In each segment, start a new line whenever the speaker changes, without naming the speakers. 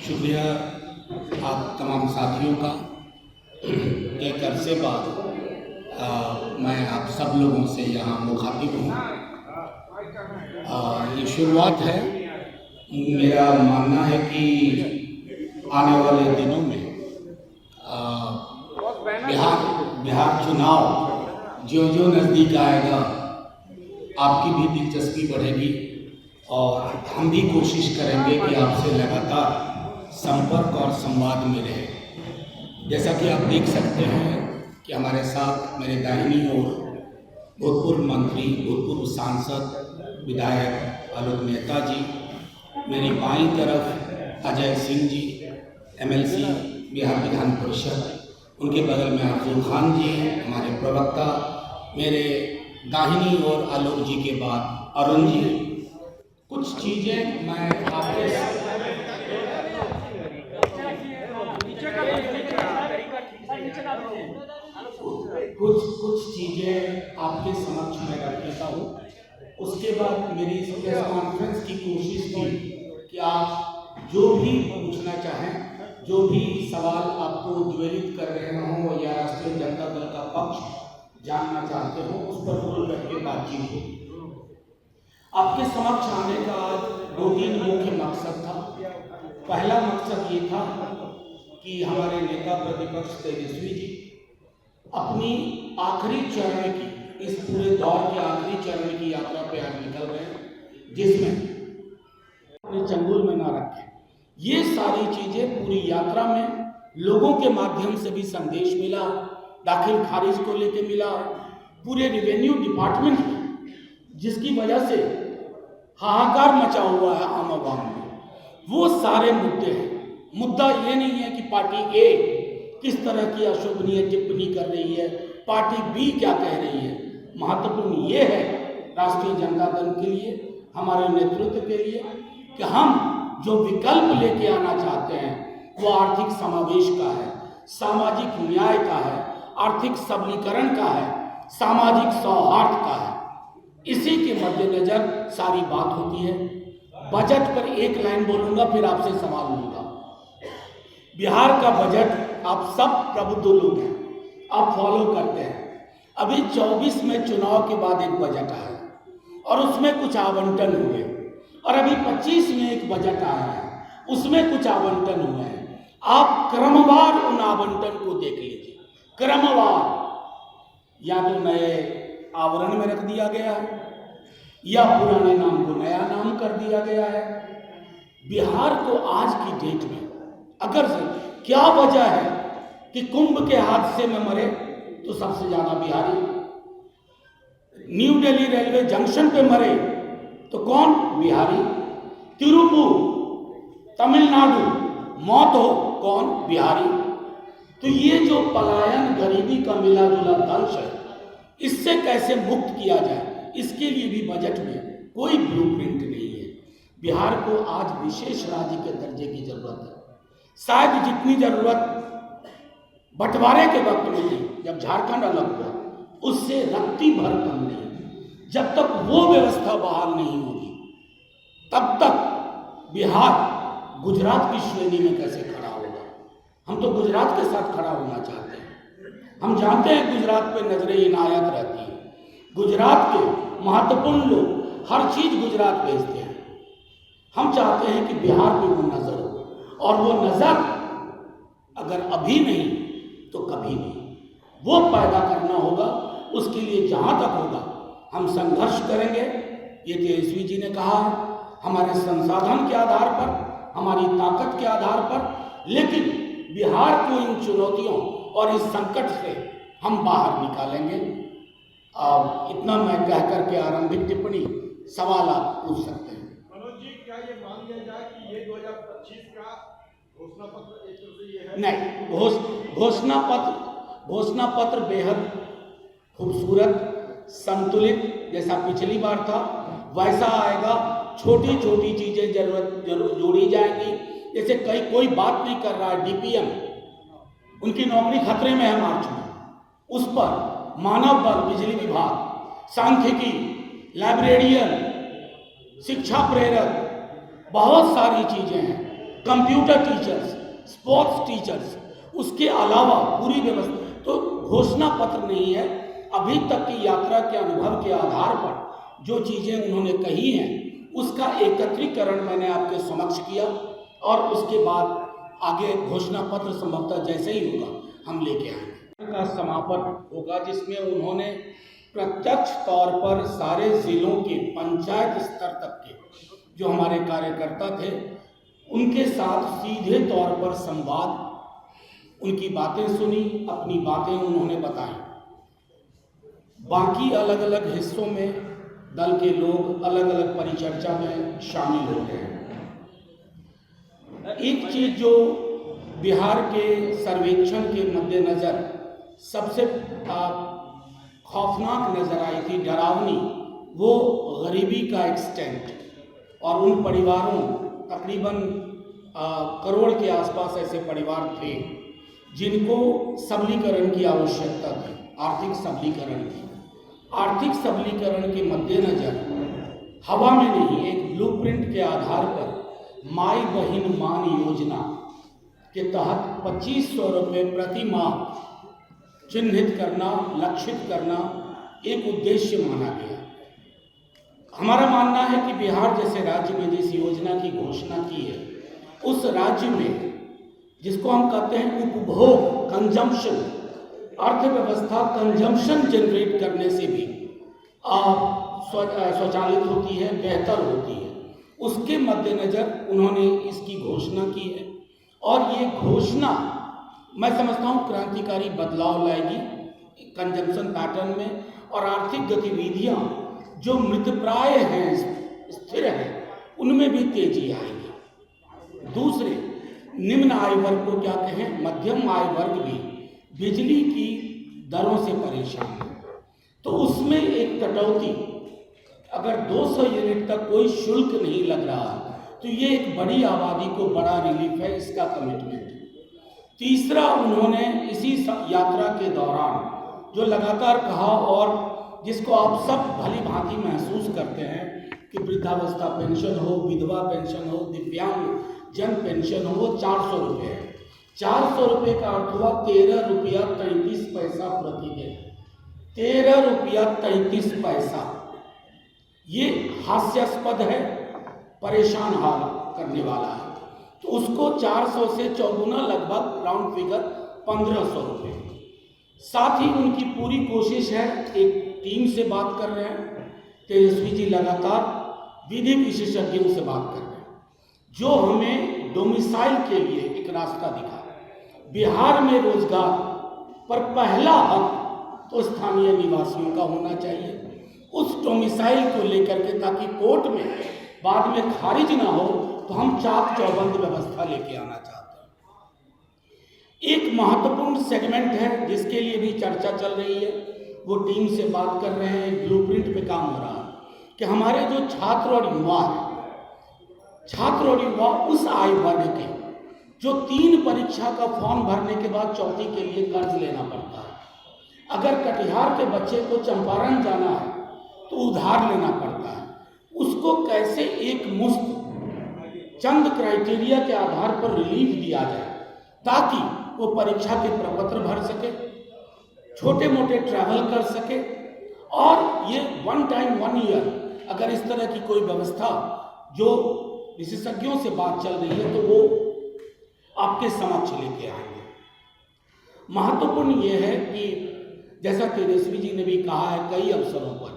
शुक्रिया आप तमाम साथियों का। एक अरसे बाद मैं आप सब लोगों से यहाँ मुखातिब हूँ। ये शुरुआत है। मेरा मानना है कि आने वाले दिनों में बिहार चुनाव जो नज़दीक आएगा, आपकी भी दिलचस्पी बढ़ेगी और हम भी कोशिश करेंगे कि आपसे लगातार संपर्क और संवाद में रहे। जैसा कि आप देख सकते हैं कि हमारे साथ मेरे दाहिनी ओर भूतपूर्व मंत्री, भूतपूर्व सांसद, विधायक आलोक मेहता जी, मेरी बाईं तरफ अजय सिंह जी, MLC बिहार विधान परिषद, उनके बगल में अफजल खान जी, हमारे प्रवक्ता, मेरे दाहिनी ओर आलोक जी के बाद अरुण जी। कुछ चीज़ें मैं आपके कुछ चीज़ें आपके समक्ष में रख देता हूँ। उसके बाद मेरी इस प्रेस कॉन्फ्रेंस की कोशिश थी कि आप जो भी पूछना चाहें, जो भी सवाल आपको उद्वेलित कर रहे हों या राष्ट्रीय जनता दल का पक्ष जानना चाहते हो, उस पर खुल करके बातचीत हो। आपके समक्ष आने का आज 2-3 मुख्य मकसद था। पहला मकसद ये था कि हमारे नेता प्रतिपक्ष तेजस्वी जी अपनी आखिरी चरण की, इस पूरे दौर के आखिरी चरण की यात्रा पे आज निकल रहे हैं, जिसमें अपने चंगुल में ना रखें। ये सारी चीजें पूरी यात्रा में लोगों के माध्यम से भी संदेश मिला, दाखिल खारिज को लेके मिला, पूरे रेवेन्यू डिपार्टमेंट में, जिसकी वजह से हाहाकार मचा हुआ है आम आवाम में। वो सारे मुद्दे हैं। मुद्दा ये नहीं है कि पार्टी ए किस तरह की अशोभनीय टिप्पणी कर रही है, पार्टी बी क्या कह रही है। महत्वपूर्ण ये है राष्ट्रीय जनता दल के लिए, हमारे नेतृत्व के लिए, कि हम जो विकल्प लेके आना चाहते हैं वो आर्थिक समावेश का है, सामाजिक न्याय का है, आर्थिक सबलीकरण का है, सामाजिक सौहार्द का है। इसी के मद्देनजर सारी बात होती है। बजट पर एक लाइन बोलूंगा, फिर आपसे सवाल लूंगा। बिहार का बजट आप सब प्रबुद्ध लोग हैं, आप फॉलो करते हैं। अभी 24 में चुनाव के बाद एक बजट आया और उसमें कुछ आवंटन हुए, और अभी 25 में एक बजट आया है, उसमें कुछ आवंटन हुए हैं। आप क्रमवार उन आवंटन को देख लीजिए, क्रमवार। या तो नए आवरण में रख दिया गया है या पुराने नाम को नया नाम कर दिया गया है। बिहार को आज की डेट में अगर क्या वजह है कि कुंभ के हादसे में मरे तो सबसे ज्यादा Bihari, new Delhi railway junction पे मरे तो कौन? बिहारी। तिरुपुर तमिलनाडु मौत हो, कौन? बिहारी। तो ये जो पलायन, गरीबी का मिला जुला दंश है, इससे कैसे मुक्त किया जाए, इसके लिए भी बजट में कोई ब्लूप्रिंट नहीं है। बिहार को आज विशेष राज्य के दर्जे की जरूरत है। शायद जितनी जरूरत बंटवारे के वक्त में थी, जब झारखंड अलग हुआ, उससे रत्ती भर कम नहीं। जब तक वो व्यवस्था बहाल नहीं होगी, तब तक बिहार गुजरात की श्रेणी में कैसे खड़ा होगा। हम तो गुजरात के साथ खड़ा होना चाहते हैं। हम जानते हैं गुजरात पे नजरें इनायत रहती है, गुजरात के महत्वपूर्ण लोग हर चीज गुजरात भेजते हैं। हम चाहते हैं कि बिहार पे वो नजर हो, और वो नजर अगर अभी नहीं तो कभी नहीं, वो पैदा करना होगा। उसके लिए जहां तक होगा हम संघर्ष करेंगे। ये तेजस्वी जी ने कहा, हमारे संसाधन के आधार पर, हमारी ताकत के आधार पर, लेकिन बिहार को इन चुनौतियों और इस संकट से हम बाहर निकालेंगे। इतना मैं कह करके आरंभिक टिप्पणी, सवाल आप पूछ सकते हैं।
मनोज जी, क्या ये मान लिया जाए कि ये 2025 का घोषणा पत्र एक तरह से ये है?
नहीं, घोषणा पत्र बेहद खूबसूरत, संतुलित, जैसा पिछली बार था वैसा आएगा। छोटी छोटी चीजें जरूर जोड़ी जाएंगी। जैसे कोई बात नहीं कर रहा है, DPM, उनकी नौकरी खतरे में है मार्च में, उस पर मानव बल, बिजली विभाग, सांख्यिकी, लाइब्रेरियन, शिक्षा प्रेरक, बहुत सारी चीजें हैं। कंप्यूटर टीचर्स, स्पोर्ट्स टीचर्स, उसके अलावा पूरी व्यवस्था। तो घोषणा पत्र नहीं है, अभी तक की यात्रा के अनुभव के आधार पर जो चीज़ें उन्होंने कही हैं उसका एकत्रीकरण मैंने आपके समक्ष किया और उसके बाद आगे घोषणा पत्र संभवतः जैसे ही होगा हम लेके आएंगे। का समापन होगा जिसमें उन्होंने प्रत्यक्ष तौर पर सारे जिलों के पंचायत स्तर तक के जो हमारे कार्यकर्ता थे उनके साथ सीधे तौर पर संवाद, उनकी बातें सुनी, अपनी बातें उन्होंने बताई। बाकी अलग अलग हिस्सों में दल के लोग अलग अलग परिचर्चा में शामिल हो गए। एक चीज जो बिहार के सर्वेक्षण के मद्देनजर सबसे खौफनाक नजर आई थी, डरावनी, वो गरीबी का एक्सटेंट और उन परिवारों, तकरीबन करोड़ के आसपास ऐसे परिवार थे जिनको सबलीकरण की आवश्यकता थी, आर्थिक सबलीकरण की। आर्थिक सबलीकरण के मद्देनजर हवा में नहीं, एक ब्लूप्रिंट के आधार पर माई बहिन मान योजना के तहत 2500 रुपये प्रति माह चिन्हित करना, लक्षित करना एक उद्देश्य माना गया। हमारा मानना है कि बिहार जैसे राज्य में जिस योजना की घोषणा की है उस राज्य में, जिसको हम कहते हैं उपभोग, कंजम्पशन, अर्थव्यवस्था कंजम्पशन जनरेट करने से भी स्वचालित होती है, बेहतर होती है, उसके मद्देनजर उन्होंने इसकी घोषणा की है। और ये घोषणा मैं समझता हूँ क्रांतिकारी बदलाव लाएगी कंजम्पशन पैटर्न में, और आर्थिक गतिविधियाँ जो मृतप्राय हैं, स्थिर हैं, उनमें भी तेजी आएगी। दूसरे, निम्न आय वर्ग को क्या कहें, मध्यम आय वर्ग भी बिजली की दरों से परेशान है, तो उसमें एक कटौती, अगर 200 यूनिट तक कोई शुल्क नहीं लग रहा तो ये एक बड़ी आबादी को बड़ा रिलीफ है, इसका कमिटमेंट। तीसरा, उन्होंने इसी यात्रा के दौरान जो लगातार कहा और जिसको आप सब भली भांति महसूस करते हैं कि वृद्धावस्था पेंशन हो, विधवा पेंशन हो, दिव्यांग जन पेंशन हो, वो 400 रुपये है। 400 रुपये का अर्थ हुआ 13 रुपया 33 पैसा प्रतिदिन। 13 रुपया 33 पैसा, ये हास्यास्पद है, परेशान हाल करने वाला है। तो उसको 400 से चौगुना, लगभग राउंड फिगर 1500 रुपये। साथ ही उनकी पूरी कोशिश है, एक टीम से बात कर रहे हैं, तेजस्वी जी लगातार विधि विशेषज्ञों से बात कर रहे हैं जो हमें डोमिसाइल के लिए एक रास्ता दिखा। बिहार में रोजगार पर पहला हक तो स्थानीय निवासियों का होना चाहिए, उस डोमिसाइल को लेकर के, ताकि कोर्ट में बाद में खारिज ना हो, तो हम चाक चौबंद व्यवस्था लेके आना चाहते हैं। एक महत्वपूर्ण सेगमेंट है जिसके लिए भी चर्चा चल रही है, वो टीम से बात कर रहे हैं, ब्लूप्रिंट पे काम हो रहा है कि हमारे जो छात्र और युवा हैं, छात्र और युवा उस आय वर्ग के जो 3 परीक्षा का फॉर्म भरने के बाद चौथी के लिए कर्ज लेना पड़ता है। अगर कटिहार के बच्चे को चंपारण जाना है तो उधार लेना पड़ता है, उसको कैसे एक मुश्त चंद क्राइटेरिया के आधार पर रिलीफ दिया जाए ताकि वो परीक्षा के प्रपत्र भर सके, छोटे मोटे ट्रैवल कर सके, और ये 1 टाइम 1 ईयर अगर इस तरह की कोई व्यवस्था जो विशेषज्ञों से बात चल रही है तो वो आपके समक्ष लेके आएंगे। महत्वपूर्ण ये है कि जैसा तेजस्वी जी ने भी कहा है कई अवसरों पर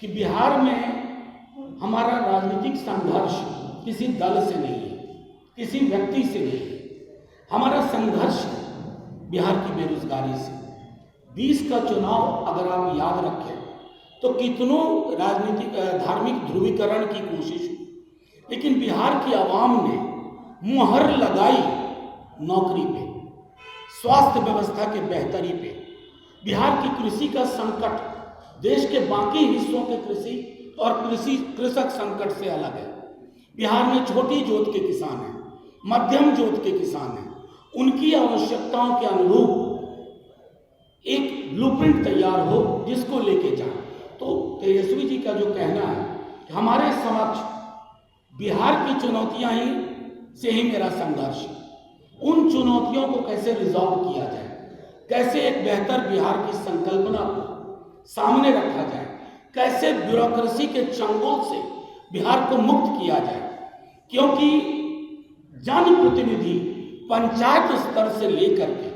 कि बिहार में हमारा राजनीतिक संघर्ष किसी दल से नहीं है, किसी व्यक्ति से नहीं है, हमारा संघर्ष बिहार की बेरोजगारी से। 20 का चुनाव अगर आप याद रखें तो कितनों राजनीतिक धार्मिक ध्रुवीकरण की कोशिश हुई, लेकिन बिहार की आवाम ने मुहर लगाई नौकरी पे, स्वास्थ्य व्यवस्था के बेहतरी पे। बिहार की कृषि का संकट देश के बाकी हिस्सों के कृषि और कृषक संकट से अलग है। बिहार में छोटी जोत के किसान हैं, मध्यम जोत के किसान हैं, उनकी आवश्यकताओं के अनुरूप एक ब्लूप्रिंट तैयार हो जिसको लेके जाए। तो तेजस्वी जी का जो कहना है कि हमारे समक्ष बिहार की चुनौतियां ही से ही मेरा संघर्ष है। उन चुनौतियों को कैसे रिजॉल्व किया जाए, कैसे एक बेहतर बिहार की संकल्पना को सामने रखा जाए, कैसे ब्यूरोक्रेसी के चंगुल से बिहार को मुक्त किया जाए, क्योंकि जनप्रतिनिधि पंचायत स्तर से लेकर के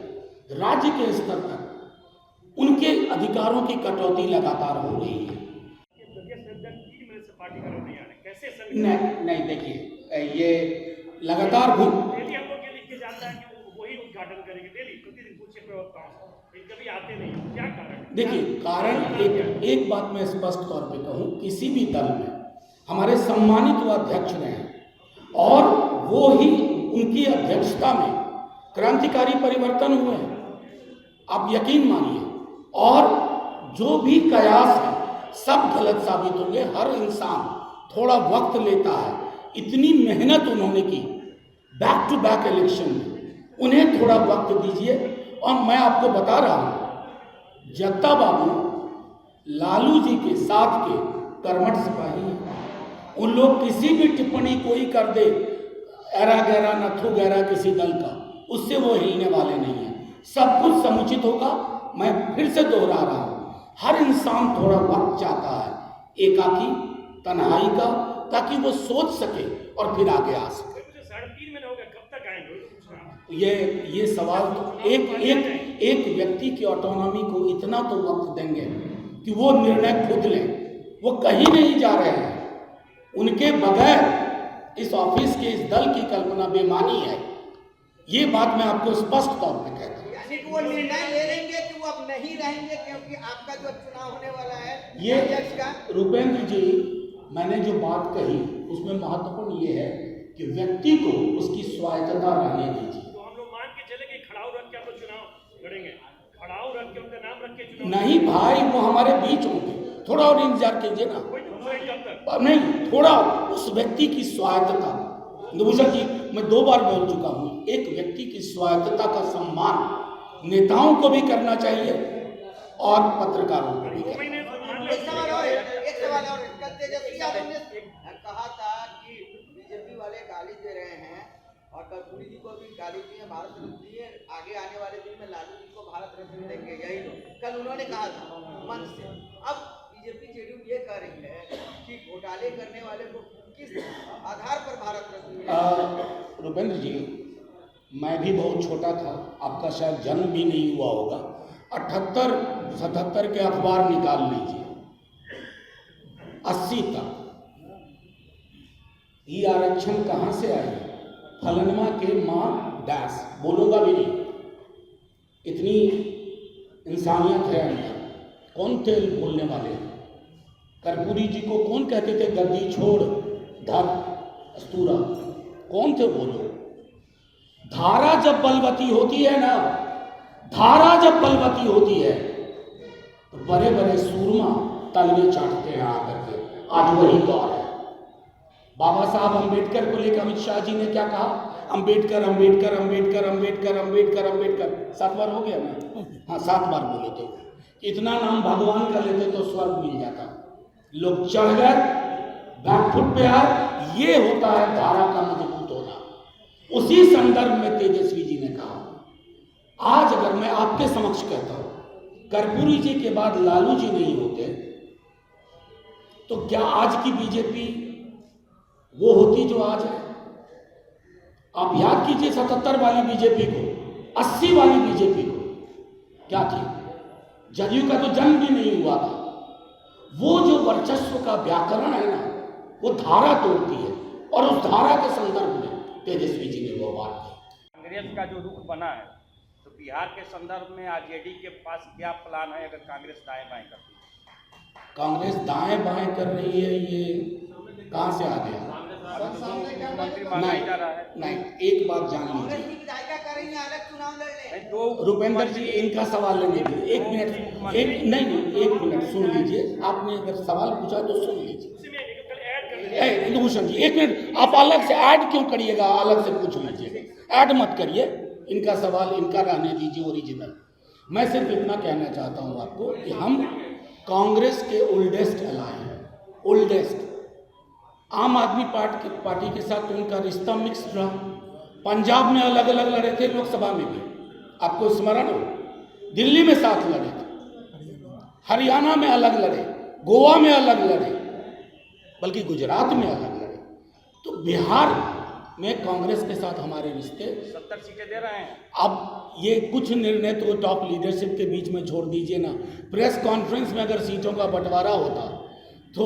राज्य के स्तर तक उनके अधिकारों की कटौती लगातार हो रही है। नहीं देखिए, ये लगातार देखिए कारण एक बात मैं स्पष्ट तौर पे कहूँ, किसी भी दल में हमारे सम्मानित वो अध्यक्ष रहे हैं और वो ही उनकी अध्यक्षता में क्रांतिकारी परिवर्तन हुए हैं, आप यकीन मानिए। और जो भी कयास है सब गलत साबित होंगे। हर इंसान थोड़ा वक्त लेता है, इतनी मेहनत उन्होंने की बैक टू बैक इलेक्शन में, उन्हें थोड़ा वक्त दीजिए। और मैं आपको बता रहा हूं, जगता बाबू लालू जी के साथ के कर्मठ सिपाही हैं। उन लोग किसी भी टिप्पणी कोई कर दे, एरा गहरा नथु गहरा किसी दल का, उससे वो हिलने वाले नहीं है। सब कुछ समुचित होगा। मैं फिर से दोहरा रहा हूं, हर इंसान थोड़ा वक्त चाहता है एकाकी तन्हाई का, ताकि वो सोच सके और फिर आगे आ सके।
3.5 महीने हो गए, कब तक आएंगे?
ये सवाल तो एक व्यक्ति की ऑटोनॉमी को इतना तो वक्त देंगे कि वो निर्णय खुद लें। वो कहीं नहीं जा रहे हैं, उनके बगैर इस ऑफिस के इस दल की कल्पना बेमानी है। ये बात मैं आपको स्पष्ट तौर पे कहता हूँ।
यानी कि वो निर्णय ले लेंगे कि वो अब नहीं रहेंगे, क्योंकि आपका जो चुनाव होने वाला है
ये
अध्यक्ष का।
रुपेंद्र जी, मैंने जो बात कही उसमें महत्वपूर्ण ये है कि व्यक्ति को उसकी स्वायत्तता रहने दीजिए।
तो हम लोग मान के चले कि खड़ाऊ रख के आप लोग चुनाव लड़ेंगे, खड़ाऊ रख के उनका नाम रख के चुनाव
नहीं भाई, वो हमारे बीच होंगे, थोड़ा और इंतजार कीजिए ना।
कोई तो दूसरा कब तक?
नहीं, थोड़ा उस व्यक्ति की स्वायत्तता, इंदुभूषण जी मैं 2 बार बोल चुका हूँ, एक व्यक्ति की स्वायत्तता का सम्मान नेताओं को भी करना चाहिए और पत्रकारों को भी।
एक सवाल और कल तेजस्वी यादव ने कहा था कि बीजेपी वाले गाली दे रहे हैं और कर्पूरी जी को भी गाली दी है, भारत रत्न दिए, आगे आने वाले दिन में लालू जी को भारत रत्न देंगे, यही लोग कल उन्होंने कहा था मन से। अब बीजेपी जेडीयू ये कह रही है कि घोटाले करने वाले को किस आधार पर भारत रत्न मिलेगा?
रुपेंद्र जी, मैं भी बहुत छोटा था, आपका शायद जन्म भी नहीं हुआ होगा। 78-77 के अखबार निकाल लीजिए, 80 तक ये आरक्षण कहाँ से आई? फलनमा के मां डैश, बोलूंगा भी नहीं, इतनी इंसानियत है अंदर। कौन थे बोलने वाले? कर्पूरी जी को कौन कहते थे गद्दी छोड़ धर अस्तूरा? कौन थे वो लोग? धारा जब बलवती होती है ना, धारा जब बलवती होती है तो बड़े बड़े सूरमा तलवे चाटते हैं आकर के। आज वही दौर है। बाबा साहब अंबेडकर को लेकर अमित शाह जी ने क्या कहा? अंबेडकर अंबेडकर अंबेडकर अंबेडकर अंबेडकर अंबेडकर 7 बार हो गया ना? हाँ 7 बार बोले थे। इतना नाम भगवान का लेते तो स्वर्ग मिल जाता। लोग चढ़ गए, बैकफुट पे आए। ये होता है धारा का मजबूत होना। उसी संदर्भ में तेजस्वी जी ने कहा, आज अगर मैं आपके समक्ष कहता हूं कर्पूरी जी के बाद लालू जी नहीं होते तो क्या आज की बीजेपी वो होती जो आज है? आप याद कीजिए 77 वाली बीजेपी को, 80 वाली बीजेपी को, क्या थी? जदयू का तो जन्म भी नहीं हुआ था। वो जो वर्चस्व का व्याकरण है ना, वो धारा तोड़ती है और उस धारा के संदर्भ में तेजस्वी जी ने वो बात की।
कांग्रेस का जो रुख बना है, तो बिहार के संदर्भ में आरजेडी के पास क्या प्लान है अगर कांग्रेस दाएं बाएं करती है?
कांग्रेस दाएं बाएं कर रही है, ये कहां से आ गया?
मंत्री मांगा जा रहा है।
नहीं, एक बात जान
कांग्रेस
लीजिए,
की विधायिका करेंगे, अलग चुनाव लड़ ले।
दो
रुपेंद्र जी इनका सवाल लेने दीजिए। एक मिनट, एक मिनट सुन लीजिए। आपने अगर सवाल पूछा तो सुन लीजिए। इंदुभूषण जी एक मिनट, आप अलग से ऐड क्यों करिएगा? अलग से पूछ लीजिए, ऐड मत करिए। इनका सवाल इनका रहने दीजिए ओरिजिनल। मैं सिर्फ इतना कहना चाहता हूं आपको कि हम कांग्रेस के ओल्डेस्ट अलाय हैं, ओल्डेस्ट। आम आदमी पार्टी के साथ उनका रिश्ता मिक्स्ड रहा। पंजाब में अलग अलग लड़े थे, लोकसभा में भी, आपको स्मरण हो। दिल्ली में साथ लड़े थे, हरियाणा में अलग लड़े, गोवा में अलग लड़े, बल्कि गुजरात में अलग लड़े। तो बिहार में कांग्रेस के साथ हमारे रिश्ते
70 सीटें दे रहे हैं।
अब ये कुछ निर्णय तो टॉप लीडरशिप के बीच में छोड़ दीजिए ना। प्रेस कॉन्फ्रेंस में अगर सीटों का बंटवारा होता तो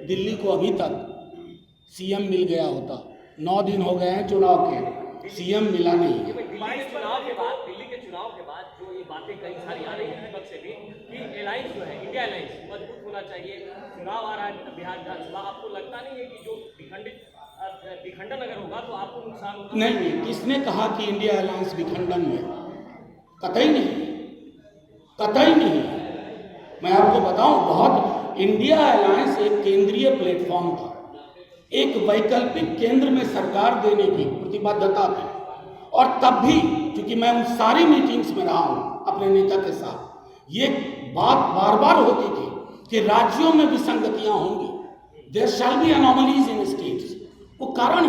दिल्ली को अभी तक सीएम मिल गया होता। 9 दिन हो गए हैं चुनाव के, सीएम मिला नहीं है।
दिल्ली के चुनाव के बाद जो ये बातें कई सारी आ रही हैं विपक्ष से भी कि अलायंस जो है, इंडिया अलायंस मजबूत होना चाहिए। चुनाव आ रहा है बिहार विधानसभा, आपको लगता नहीं है कि जो विखंडन अगर होगा तो आपको नुकसान होगा?
नहीं, किसने कहा कि इंडिया अलायंस विखंडन में? कतई नहीं, कतई नहीं। मैं आपको बताऊं, बहुत इंडिया अलायंस एक केंद्रीय प्लेटफॉर्म था, एक वैकल्पिक केंद्र में सरकार देने की प्रतिबद्धता थी। और तब भी, क्योंकि मैं उन सारी मीटिंग्स में रहा हूं अपने नेता के साथ, ये बात बार बार होती थी कि राज्यों में विसंगतियां होंगी, there shall be anomalies in states. वो कारण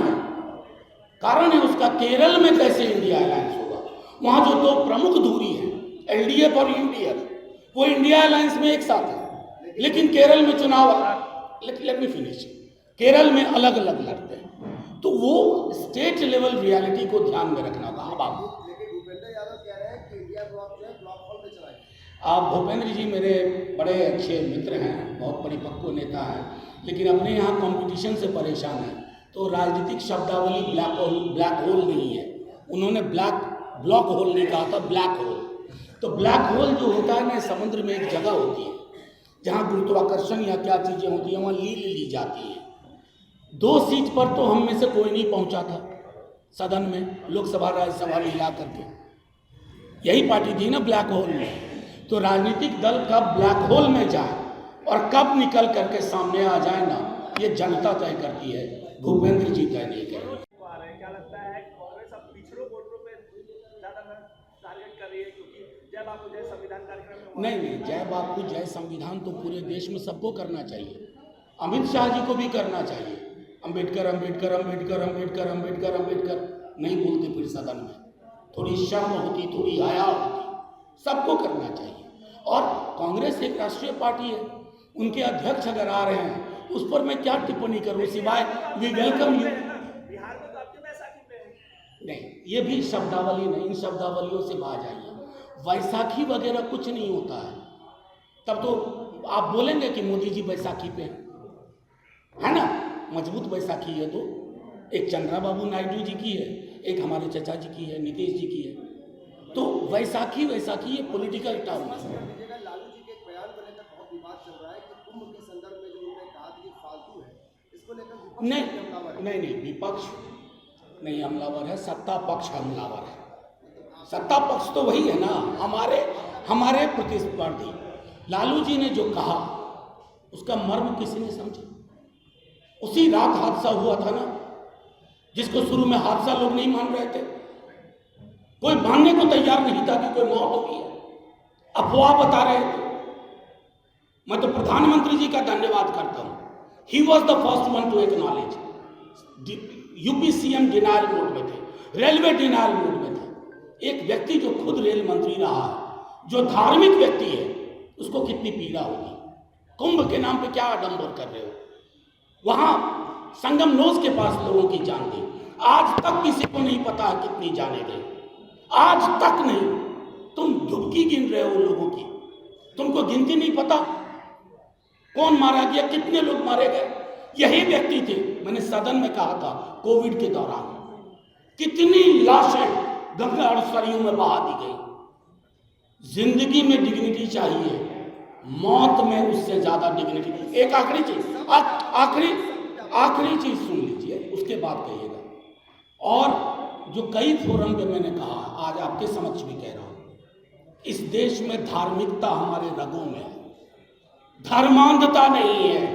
है उसका। केरल में कैसे इंडिया अलायंस होगा? वहां जो 2 प्रमुख दूरी है, एलडीएफ और यूडीएफ, वो इंडिया अलायंस में एक साथ है, लेकिन केरल में चुनाव, लेट मी फिनिश, केरल में अलग अलग लड़ते हैं। तो वो स्टेट लेवल रियलिटी को ध्यान में रखना होगा। अब आप,
लेकिन भूपेंद्र यादव कह रहे हैं कि इंडिया ब्लॉक जो है ब्लॉक हॉल में चलाएंगे।
आप भूपेंद्र जी मेरे बड़े अच्छे मित्र हैं, बहुत परिपक्व नेता हैं, लेकिन अपने यहाँ कंपटीशन से परेशान हैं। तो राजनीतिक शब्दावली ब्लैक होल नहीं है, उन्होंने ब्लॉक होल नहीं कहा था, ब्लैक होल। तो ब्लैक होल जो होता है ना, समुद्र में एक जगह होती है जहाँ गुरुत्वाकर्षण या क्या चीज़ें होती हैं, वहाँ ली जाती हैं। 2 सीट पर तो हम में से कोई नहीं पहुँचा था सदन में, लोकसभा राज्यसभा मिला करके। यही पार्टी थी ना ब्लैक होल में। तो राजनीतिक दल कब ब्लैक होल में जाए और कब निकल करके सामने आ जाए ना, ये जनता तय करती है, भूपेंद्र जी तय नहीं करें।
क्या लगता है कांग्रेस अब पिछड़ों वोटरों पे ज्यादा टारगेट कर रही है, क्योंकि जय बापू जय संविधान कार्यक्रम में
नहीं, जय बापू जय संविधान तो पूरे देश में सबको करना चाहिए, अमित शाह जी को भी करना चाहिए। अंबेडकर अंबेडकर अंबेडकर अंबेडकर अंबेडकर अंबेडकर नहीं बोलते फिर सदन में, थोड़ी शर्म होती, थोड़ी हया होती, सबको करना चाहिए। और कांग्रेस एक राष्ट्रीय पार्टी है, उनके अध्यक्ष अगर आ रहे हैं उस पर मैं क्या टिप्पणी करूं, सिवाय वी वेलकम यू।
बिहार में तो आपके बैसाखी पे है।
नहीं, ये भी शब्दावली नहीं, इन शब्दावलियों से बाहर जाइए। वैसाखी वगैरह कुछ नहीं होता है। तब तो आप बोलेंगे कि मोदी जी बैसाखी पे है ना, मजबूत बैसाखी है। तो एक चंद्रबाबू नायडू जी की है, एक हमारे चचा जी की है, नीतीश जी की है। तो वैसाखी ये पॉलिटिकल टर्म है।
लालू जी के एक बयान को लेकर बहुत विवाद चल रहा है कि कुंभ के संदर्भ में जो उन्होंने कहा था कि फालतू है, इसको लेकर
नहीं, विपक्ष नहीं हमलावर है, सत्ता पक्ष हमलावर है। सत्ता पक्ष तो वही है ना, हमारे प्रतिस्पर्धी। लालू जी ने जो कहा उसका मर्म किसी ने समझा? उसी रात हादसा हुआ था ना, जिसको शुरू में हादसा लोग नहीं मान रहे थे, कोई मानने को तैयार नहीं था कि कोई मौत हुई है, अफवाह बता रहे थे। मैं तो प्रधानमंत्री जी का धन्यवाद करता हूं, he was the first one two acknowledge. UP CM denial mode में थे, रेलवे डिनायल मोड में था। एक व्यक्ति जो खुद रेल मंत्री रहा है, जो धार्मिक व्यक्ति है, उसको कितनी पीड़ा होगी। कुंभ के नाम पे क्या आडंबर कर रहे हो? वहां संगम नोज के पास लोगों की जान गई, आज तक किसी को नहीं पता है कितनी जाने गई, आज तक नहीं। तुम डुबकी गिन रहे हो लोगों की, तुमको गिनती नहीं पता कौन मारा गया, कितने लोग मारे गए। यही व्यक्ति थे, मैंने सदन में कहा था कोविड के दौरान, कितनी लाशें गंगा और सरयू में बहा दी गई। जिंदगी में डिग्निटी चाहिए, मौत में उससे ज्यादा डिग्निटी। एक आखिरी चीज, आखिरी चीज सुन लीजिए, उसके बाद कहिएगा। और जो कई फोरम पे मैंने कहा, आज आपके समक्ष भी कह रहा हूं, इस देश में धार्मिकता हमारे रगों में है, धर्मांधता नहीं है।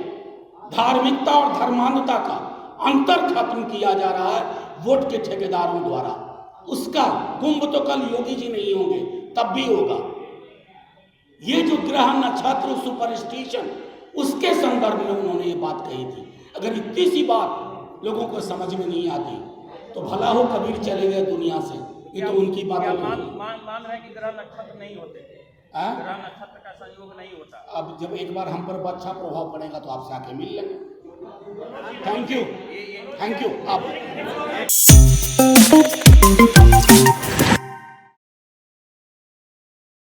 धार्मिकता और धर्मांधता का अंतर खत्म किया जा रहा है वोट के ठेकेदारों द्वारा। उसका कुंभ तो कल योगी जी नहीं होंगे, तब भी होगा। ये जो ग्रह नक्षत्र सुपरस्टिशन, उसके संदर्भ में उन्होंने ये बात कही थी। अगर इतनी सी बात लोगों को समझ में नहीं आती तो भला हो कबीर चले गए दुनिया से, ये तो उनकी बात
क्या
है।
मान रहे हैं कि ग्रह नक्षत्र नहीं होते,
हाँ?
ग्रह नक्षत्र का संयोग नहीं होता।
अब जब एक बार हम पर अच्छा प्रभाव पड़ेगा तो आपसे आके मिल लेंगे। थैंक यू, आप